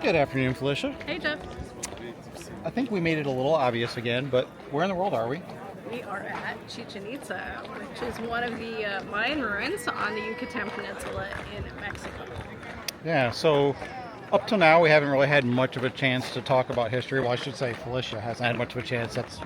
Good afternoon, Felicia. Hey, Jeff. I think we made it a little obvious again, but where in the world are we? We are at Chichén Itzá, which is one of the Mayan ruins on the Yucatan Peninsula in Mexico. Yeah, so up till now we haven't really had much of a chance to talk about history. Well, I should say Felicia hasn't had much of a chance. That's,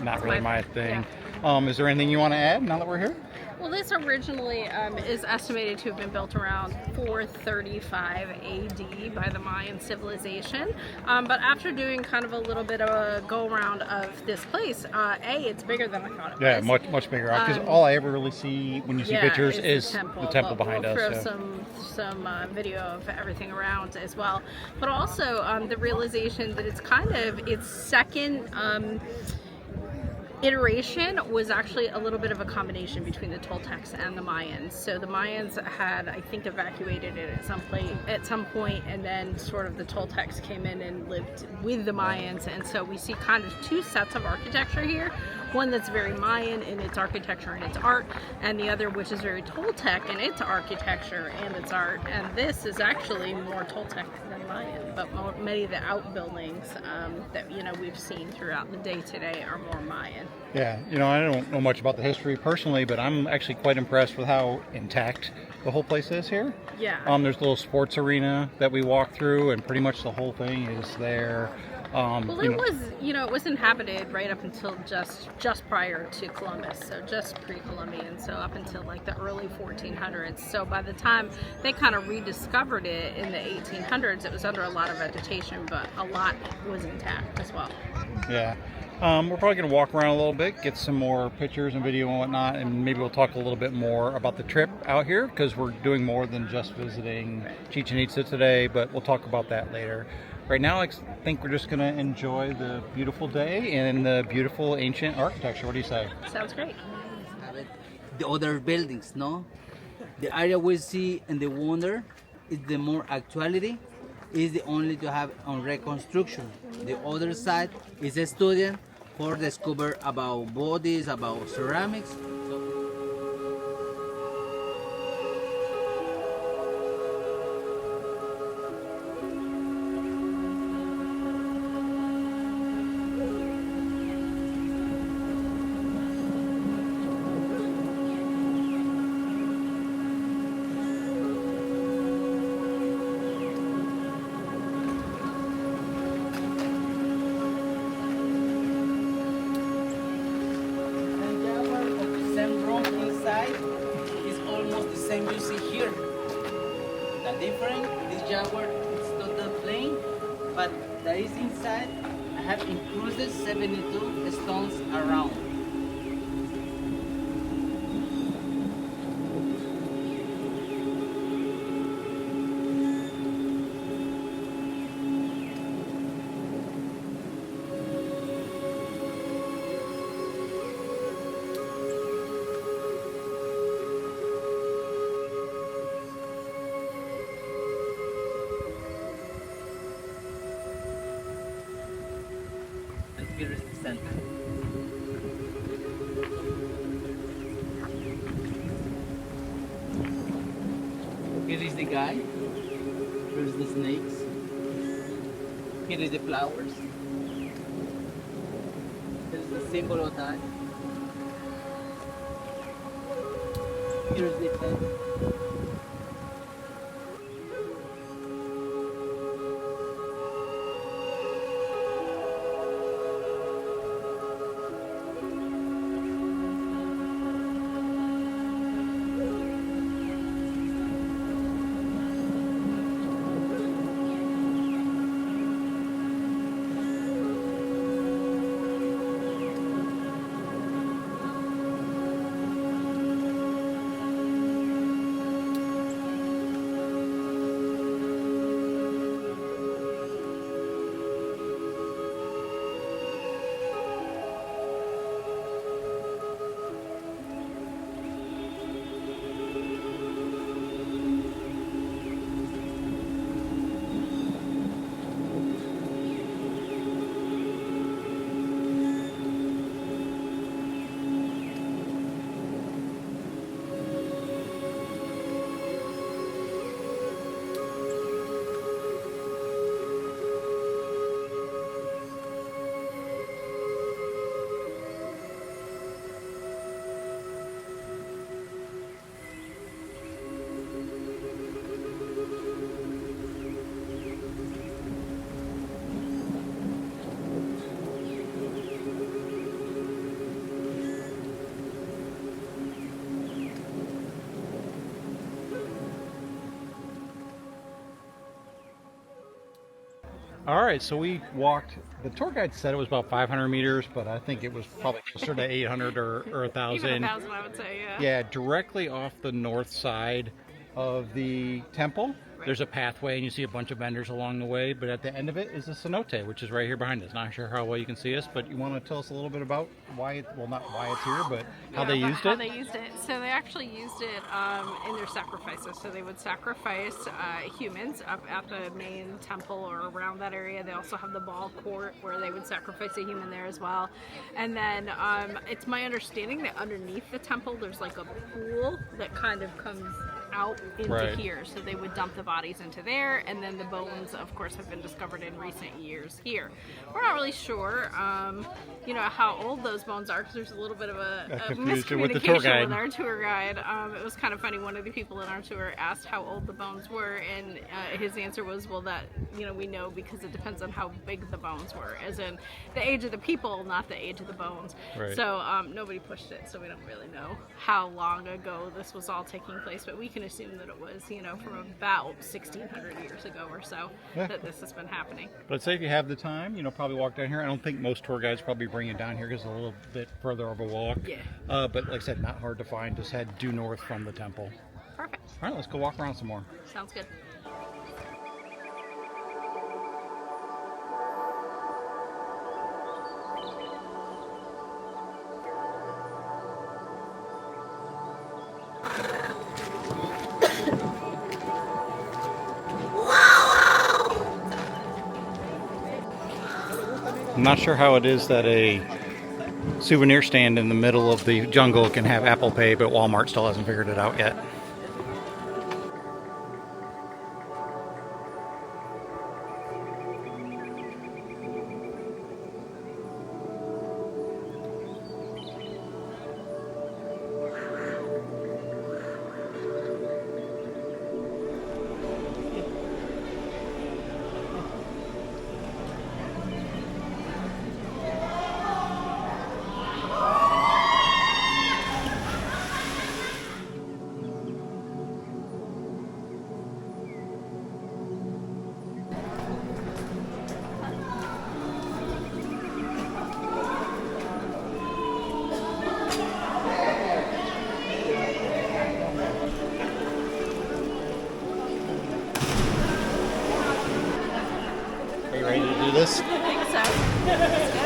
not really my thing. Is there anything you want to add now that we're here? Well, this originally is estimated to have been built around 435 AD by the Mayan civilization. But after doing kind of a little bit of a go-around of this place, it's bigger than I thought it was. Yeah, much bigger. Because all I ever really see when you see pictures is the temple behind us. We'll throw some video of everything around as well. But also the realization that it's kind of its second iteration was actually a little bit of a combination between the Toltecs and the Mayans. So the Mayans had, I think, evacuated it at some point, and then sort of the Toltecs came in and lived with the Mayans. And so we see kind of two sets of architecture here. One that's very Mayan in its architecture and its art, and the other which is very Toltec in its architecture and its art. And this is actually more Toltec than Mayan, but many of the outbuildings that we've seen throughout the day today are more Mayan. Yeah, I don't know much about the history personally, but I'm actually quite impressed with how intact the whole place is here. Yeah. There's a little sports arena that we walk through, and pretty much the whole thing is there. It was inhabited right up until just prior to Columbus, so just pre-Columbian, so up until like the early 1400s. So by the time they kind of rediscovered it in the 1800s, it was under a lot of vegetation, but a lot was intact as well. Yeah. We're probably going to walk around a little bit, get some more pictures and video and whatnot, and maybe we'll talk a little bit more about the trip out here, because we're doing more than just visiting Chichén Itzá today, but we'll talk about that later. Right now, I think we're just going to enjoy the beautiful day and the beautiful ancient architecture. What do you say? Sounds great. The other buildings, no? The area we see and the wonder is the more actuality is the only to have on reconstruction. The other side is a student for discover about bodies, about ceramics. Is almost the same you see here. The difference, this jaguar is total plain, but that is inside. I have included 72 stones around. Here is the center. Here is the guy. Here is the snakes. Here is the flowers. Here is the symbol of that. Here is the tent. All right, so we walked. The tour guide said it was about 500 meters, but I think it was probably closer to 800 or 1,000. Even 1,000, I would say, yeah. Yeah, directly off the north side of the temple. There's a pathway, and you see a bunch of vendors along the way. But at the end of it is the cenote, which is right here behind us. Not sure how well you can see us, but you want to tell us a little bit about why it, well, not why it's here, but how they used it? How they used it. So they actually used it in their sacrifices. So they would sacrifice humans up at the main temple or around that area. They also have the ball court where they would sacrifice a human there as well. And then it's my understanding that underneath the temple there's like a pool that kind of comes out into here. So they would dump the bodies into there, and then the bones, of course, have been discovered in recent years here. We're not really sure, how old those bones are, because there's a little bit of a miscommunication with the tour guide. With our tour guide. It was kind of funny. One of the people in our tour asked how old the bones were, and his answer was, well, that we know because it depends on how big the bones were, as in the age of the people, not the age of the bones. Right. So nobody pushed it, so we don't really know how long ago this was all taking place, but we can assume that it was, from about 1,600 years ago or so that this has been happening. But I'd say if you have the time, probably walk down here. I don't think most tour guides probably bring you down here because it's a little bit further of a walk. Yeah. But like I said, not hard to find. Just head due north from the temple. Perfect. All right, let's go walk around some more. Sounds good. I'm not sure how it is that a souvenir stand in the middle of the jungle can have Apple Pay, but Walmart still hasn't figured it out yet. Are you ready to do this? I think so. Let's go.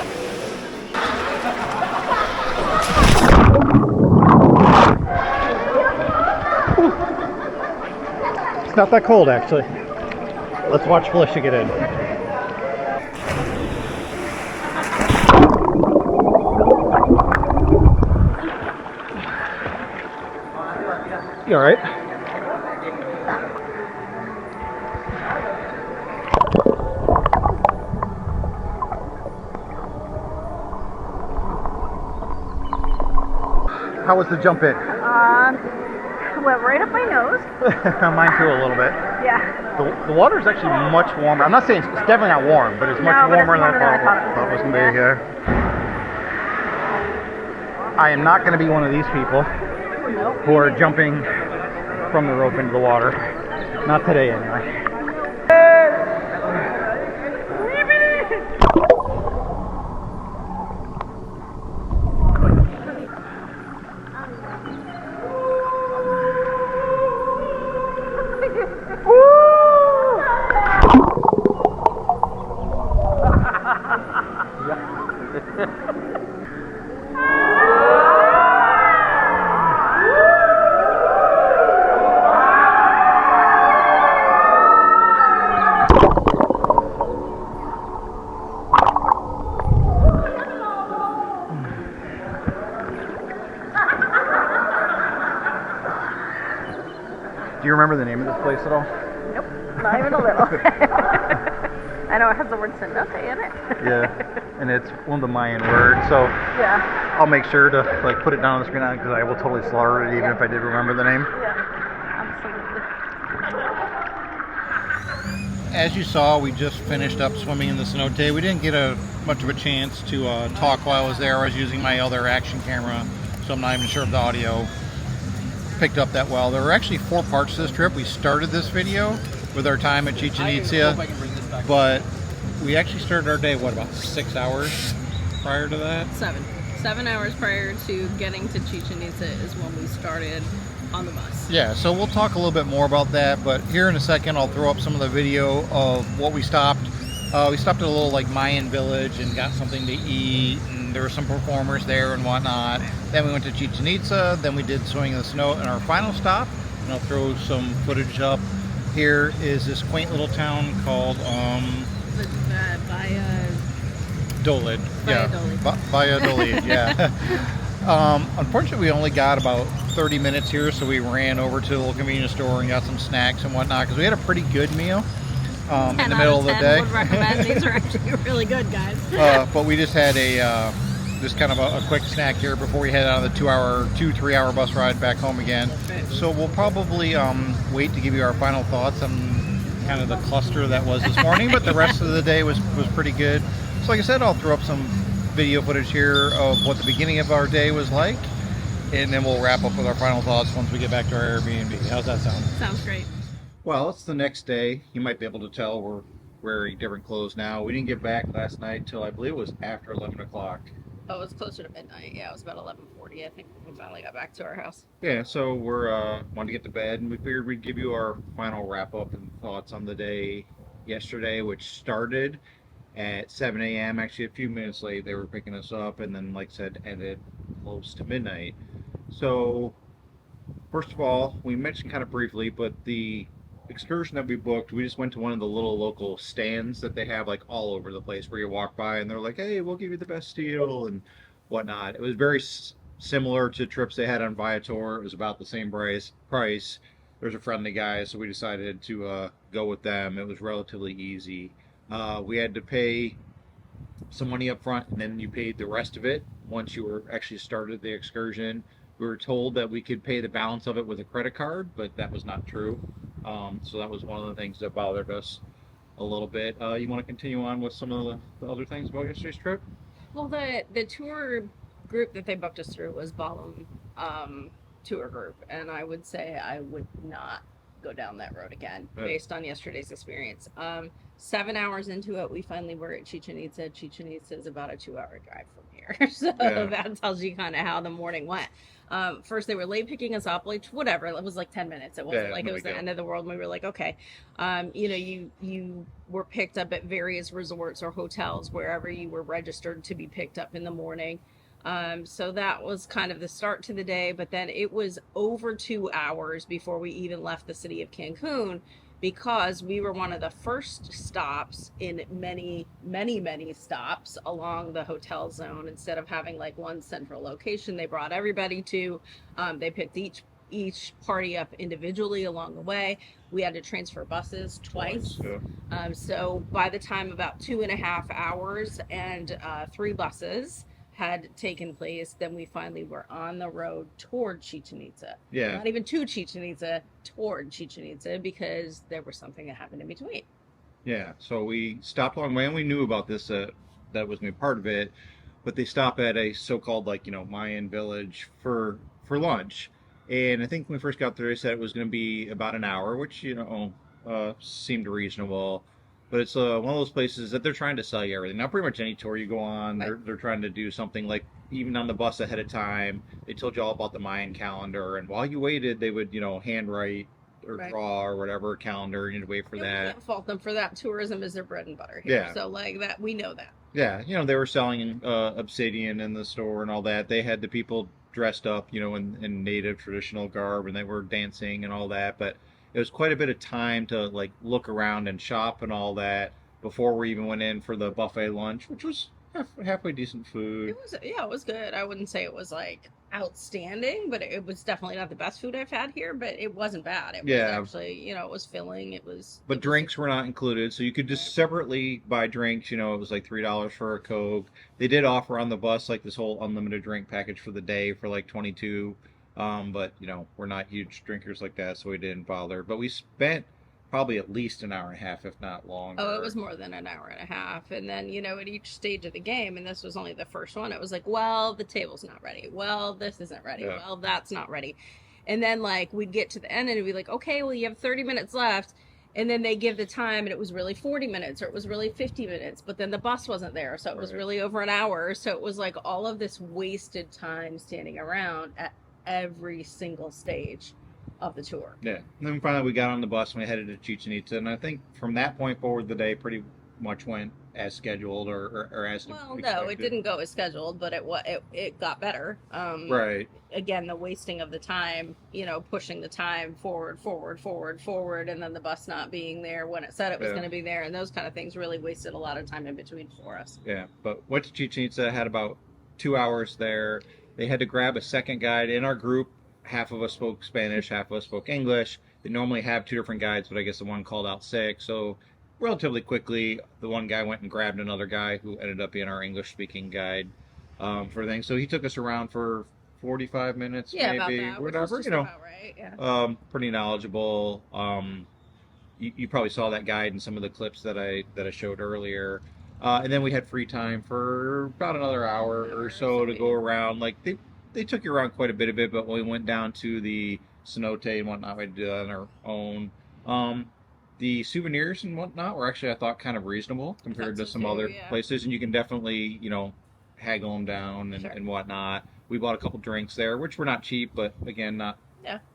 It's not that cold, actually. Let's watch Felicia get in. You all right? How was the jump in? Went right up my nose. Mine too, a little bit. Yeah. The water is actually much warmer. I'm not saying it's definitely not warm, but it's much warmer than I thought it was going to be. Yeah. I am not going to be one of these people who are jumping from the rope into the water. Not today, anyway. Do you remember the name of this place at all? Nope. Not even a little. I know it has the word Cenote in it. Yeah, and it's one of the Mayan words, so Yeah. I'll make sure to put it down on the screen because I will totally slaughter it even if I did remember the name. Yeah. Absolutely. As you saw, we just finished up swimming in the cenote. We didn't get much of a chance to talk while I was there. I was using my other action camera, so I'm not even sure if the audio picked up that well. There were actually 4 parts to this trip. We started this video with our time at Chichén Itzá, but we actually started our day, what, about 6 hours prior to that? 7 hours prior to getting to Chichén Itzá is when we started on the bus. Yeah, so we'll talk a little bit more about that, but here in a second I'll throw up some of the video of what we stopped. We stopped at a little like Mayan village and got something to eat, and there were some performers there and whatnot. Then we went to Chichén Itzá, then we did swing in the Cenote, and our final stop, and I'll throw some footage up here, is this quaint little town called Dolid. Valladolid, yeah. Unfortunately, we only got about 30 minutes here, so we ran over to the little convenience store and got some snacks and whatnot, because we had a pretty good meal in the middle of the day. Would recommend. These are actually really good, guys. But we just had just kind of a quick snack here before we head out on the 2-3 hour bus ride back home again. Right. So we'll probably wait to give you our final thoughts on kind of the cluster that was this morning, but the rest of the day was pretty good. So like I said, I'll throw up some video footage here of what the beginning of our day was like, and then we'll wrap up with our final thoughts once we get back to our Airbnb. How's that sound? Sounds great. Well, it's the next day. You might be able to tell we're wearing different clothes now. We didn't get back last night till I believe it was after 11 o'clock. Oh, it was closer to midnight. Yeah, it was about 11:40. I think we finally got back to our house. Yeah, so we're wanted to get to bed, and we figured we'd give you our final wrap up and thoughts on the day yesterday, which started at 7 a.m. Actually, a few minutes late, they were picking us up, and then, like I said, ended close to midnight. So, first of all, we mentioned kind of briefly, but the excursion that we booked, we just went to one of the little local stands that they have like all over the place where you walk by and they're like, hey, we'll give you the best deal and whatnot. It was very similar to trips they had on Viator. It was about the same price. There's a friendly guy, so we decided to go with them. It was relatively easy. We had to pay some money up front, and then you paid the rest of it once you were actually started the excursion. We were told that we could pay the balance of it with a credit card, but that was not true. So that was one of the things that bothered us a little bit. You want to continue on with some of the other things about yesterday's trip? Well, the tour group that they booked us through was Ballum tour group, and I would say I would not go down that road again based on yesterday's experience. 7 hours into it, we finally were at Chichén Itzá. Chichén Itzá is about a 2-hour drive from here, so that tells you kind of how the morning went. First they were late picking us up, like whatever, it was like 10 minutes. It wasn't like it was the end of the world. We were like, okay. You were picked up at various resorts or hotels wherever you were registered to be picked up in the morning. So that was kind of the start to the day, but then it was over 2 hours before we even left the city of Cancun, because we were one of the first stops in many stops along the hotel zone. Instead of having like one central location they brought everybody to, they picked each party up individually along the way. We had to transfer buses twice. So by the time about 2.5 hours and 3 buses had taken place, then we finally were on the road toward Chichén Itzá. Yeah. Not even to Chichén Itzá, toward Chichén Itzá, because there was something that happened in between. Yeah, so we stopped along the way, and we knew about this, that was me part of it, but they stop at a so-called Mayan village for lunch. And I think when we first got there, they said it was going to be about an hour, which, seemed reasonable. But it's one of those places that they're trying to sell you everything. Now, pretty much any tour you go on, they're trying to do something like, even on the bus ahead of time, they told you all about the Mayan calendar. And while you waited, they would, handwrite or draw or whatever calendar. You need to wait for that. We can't fault them for that. Tourism is their bread and butter here. Yeah. So, that, we know that. Yeah, they were selling obsidian in the store and all that. They had the people dressed up, in native traditional garb, and they were dancing and all that. But it was quite a bit of time to look around and shop and all that before we even went in for the buffet lunch, which was halfway decent food. It was good. I wouldn't say it was outstanding, but it was definitely not the best food I've had here, but it wasn't bad. It was actually, it was filling. But drinks were not included, so you could just separately buy drinks. It was like $3 for a Coke. They did offer on the bus this whole unlimited drink package for the day for $22. But we're not huge drinkers like that, so we didn't bother. But we spent probably at least an hour and a half, if not longer. Oh, it was more than an hour and a half. And then, at each stage of the game, and this was only the first one, it was like, well, the table's not ready. Well, this isn't ready. Yeah. Well, that's not ready. And then, we'd get to the end and it'd be like, okay, well, you have 30 minutes left. And then they give the time, and it was really 40 minutes, or it was really 50 minutes, but then the bus wasn't there, so it was really over an hour. So it was like all of this wasted time standing around at every single stage of the tour. Yeah. And then finally we got on the bus and we headed to Chichén Itzá, and I think from that point forward the day pretty much went as scheduled or as Well, expected. no, it didn't go as scheduled, but it got better. Right. Again, the wasting of the time, pushing the time forward, and then the bus not being there when it said it was going to be there, and those kind of things really wasted a lot of time in between for us. Yeah, but went to Chichén Itzá, had about 2 hours there. They had to grab a second guide in our group. Half of us spoke Spanish, half of us spoke English. They normally have 2 different guides, but I guess the one called out sick, so relatively quickly, the one guy went and grabbed another guy who ended up being our English-speaking guide for things. So he took us around for 45 minutes, maybe, about that, whatever. About right, yeah. Pretty knowledgeable. You probably saw that guide in some of the clips that I showed earlier. And then we had free time for about another hour or so to go around. Like they took you around quite a bit of it, but when we went down to the cenote and whatnot, we had to do that on our own. The souvenirs and whatnot were actually, I thought, kind of reasonable compared to some other places, and you can definitely, haggle them down and whatnot. We bought a couple drinks there, which were not cheap, but again, not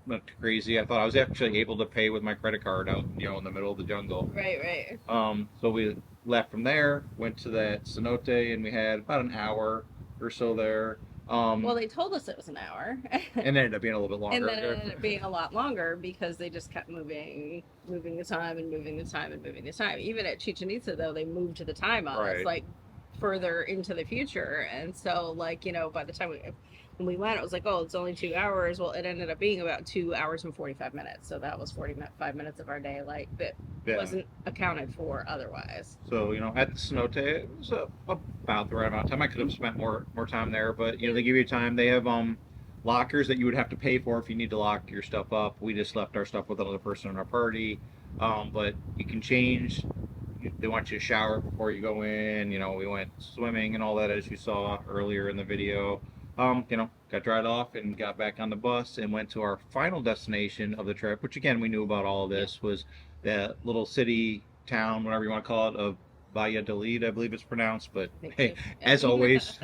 too crazy. I thought I was actually able to pay with my credit card out, in the middle of the jungle. Right. So we left from there, went to that cenote, and we had about an hour or so there. Well, they told us it was an hour. And ended up being a little bit longer. And then it ended up being a lot longer because they just kept moving the time. Even at Chichén Itzá, though, they moved the time on us, like, further into the future. And so, like, by the time when we went, it was like, oh, it's only 2 hours. Well, it ended up being about 2 hours and 45 minutes. So that was 45 minutes of our day, like, that wasn't accounted for otherwise. So, at the cenote, it was about the right amount of time. I could have spent more time there, but, they give you time. They have lockers that you would have to pay for if you need to lock your stuff up. We just left our stuff with another person in our party. But you can change. They want you to shower before you go in. We went swimming and all that, as you saw earlier in the video. Got dried off and got back on the bus and went to our final destination of the trip, which again, we knew about all of this, was that little city, town, whatever you want to call it, of Valladolid, I believe it's pronounced, but hey, as always,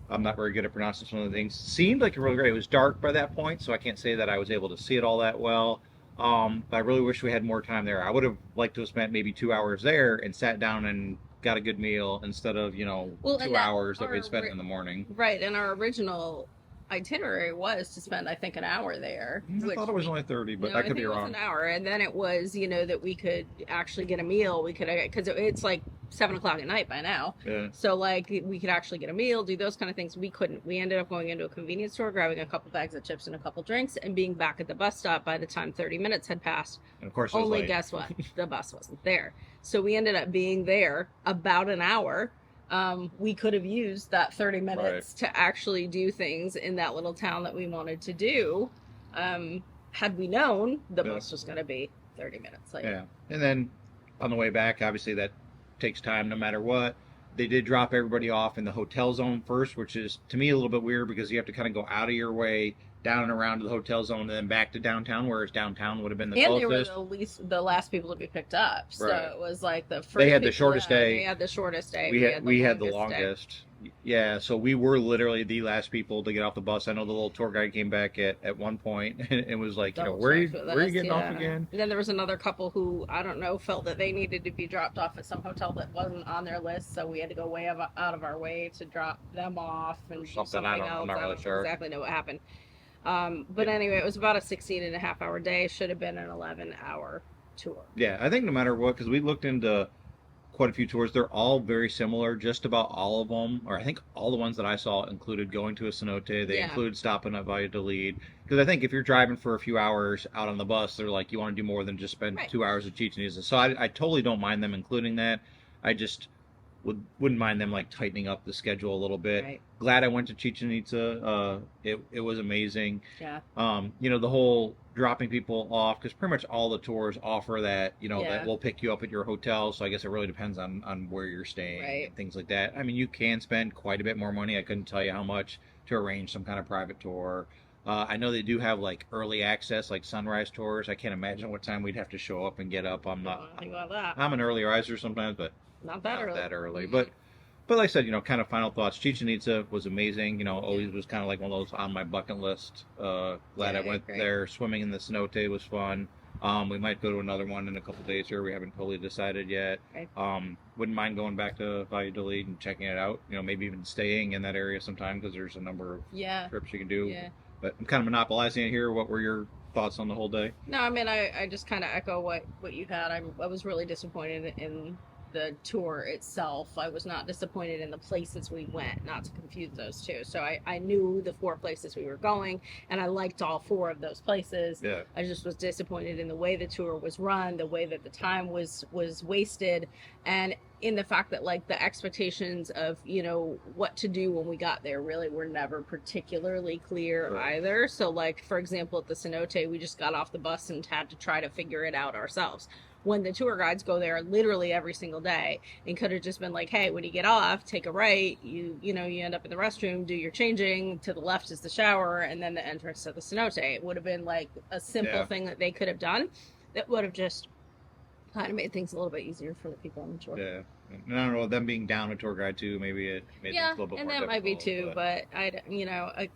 I'm not very good at pronouncing some of the things. Seemed like really great. It was dark by that point, so I can't say that I was able to see it all that well. But I really wish we had more time there. I would have liked to have spent maybe 2 hours there and sat down and got a good meal instead of 2 hours that we'd spent in the morning. Right, and our original itinerary was to spend, I think, an hour there. I thought it was only 30, but I could be wrong. It was an hour, and then it was that we could actually get a meal. We could, because it's like 7 o'clock at night by now. Yeah. So like we could actually get a meal, do those kind of things. We couldn't. We ended up going into a convenience store, grabbing a couple bags of chips and a couple drinks, and being back at the bus stop by the time 30 minutes had passed. And of course, it was late. Guess what? The bus wasn't there. So we ended up being there about an hour. We could have used that 30 minutes to actually do things in that little town that we wanted to do. Had we known the bus was going to be 30 minutes late. Yeah. And then on the way back, obviously that takes time no matter what. They did drop everybody off in the hotel zone first, which is to me a little bit weird because you have to kind of go out of your way down and around to the hotel zone and then back to downtown, whereas downtown would have been the closest. And they were the last people to be picked up. So it was like the first. They had the shortest day. They had the shortest day. We had the longest. Yeah, so we were literally the last people to get off the bus. I know the little tour guide came back at one point and was like, where are you getting off again? And then there was another couple who, I don't know, felt that they needed to be dropped off at some hotel that wasn't on their list, so we had to go way out of our way to drop them off and do something else. I'm not really sure. Exactly know what happened. But anyway, it was about a 16.5-hour day. Should have been an 11-hour tour. Yeah, I think no matter what, because we looked into quite a few tours, they're all very similar. Just about all of them, or I think all the ones that I saw included going to a cenote. They include stopping at Valladolid. Because I think if you're driving for a few hours out on the bus, they're like, you want to do more than just spend 2 hours at Chichén Itzá. So I totally don't mind them including that. I just wouldn't mind them like tightening up the schedule a little bit. Right. Glad I went to Chichén Itzá. It was amazing. Yeah. The whole dropping people off, because pretty much all the tours offer that, that will pick you up at your hotel. So I guess it really depends on where you're staying and things like that. I mean, you can spend quite a bit more money. I couldn't tell you how much to arrange some kind of private tour. I know they do have like early access, like sunrise tours. I can't imagine what time we'd have to show up and get up. I'm not. Think about that. I'm an early riser sometimes, but Not that not early. that early. But like I said, kind of final thoughts. Chichén Itzá was amazing. Always was kind of like one of those on my bucket list. Glad Yeah, I went great. there. Swimming in the Cenote was fun. We might go to another one in a couple days here. We haven't totally decided yet. Okay. Wouldn't mind going back to Valladolid and checking it out. Maybe even staying in that area sometime because there's a number of Yeah. trips you can do. Yeah. But I'm kind of monopolizing it here. What were your thoughts on the whole day? No, I mean, I just kind of echo what you had. I was really disappointed in the tour itself. I was not disappointed in the places we went, not to confuse those two. So I knew the 4 places we were going, and I liked all 4 of those places. Yeah. I just was disappointed in the way the tour was run, the way that the time was wasted, and in the fact that like the expectations of what to do when we got there really were never particularly clear Right. either. So like, for example, at the Cenote, we just got off the bus and had to try to figure it out ourselves, when the tour guides go there literally every single day and could have just been like, hey, when you get off, take a right, you end up in the restroom, do your changing, to the left is the shower, and then the entrance to the Cenote. It would have been like a simple thing that they could have done that would have just kind of made things a little bit easier for the people on the tour. Yeah. And I don't know, them being down a tour guide too, maybe it made things a little bit and more that might be difficult, too, but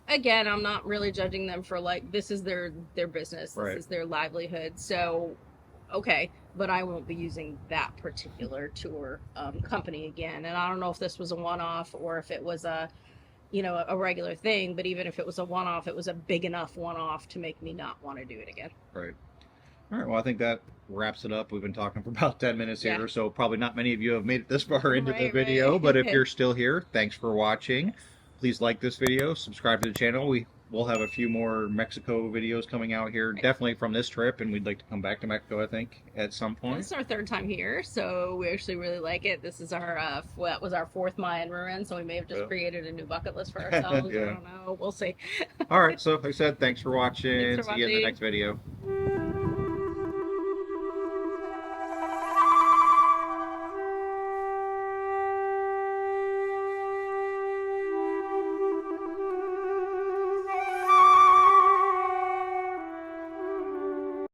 again, I'm not really judging them for like, this is their business, Right. this is their livelihood, so okay, but I won't be using that particular tour company again. And I don't know if this was a one-off or if it was a regular thing, but even if it was a one-off, it was a big enough one-off to make me not want to do it again. Right. All right. Well, I think that wraps it up. We've been talking for about 10 minutes here, Yeah. so probably not many of you have made it this far into the Right, video, right. but if you're still here, thanks for watching. Please like this video, subscribe to the channel. We'll have a few more Mexico videos coming out here, definitely from this trip, and we'd like to come back to Mexico, I think, at some point. This is our 3rd time here, so we actually really like it. This is our that was our 4th Mayan ruin, so we may have just Yeah. created a new bucket list for ourselves. Yeah. I don't know. We'll see. All right, so like I said, thanks for watching. Thanks for See you in the watching. next video.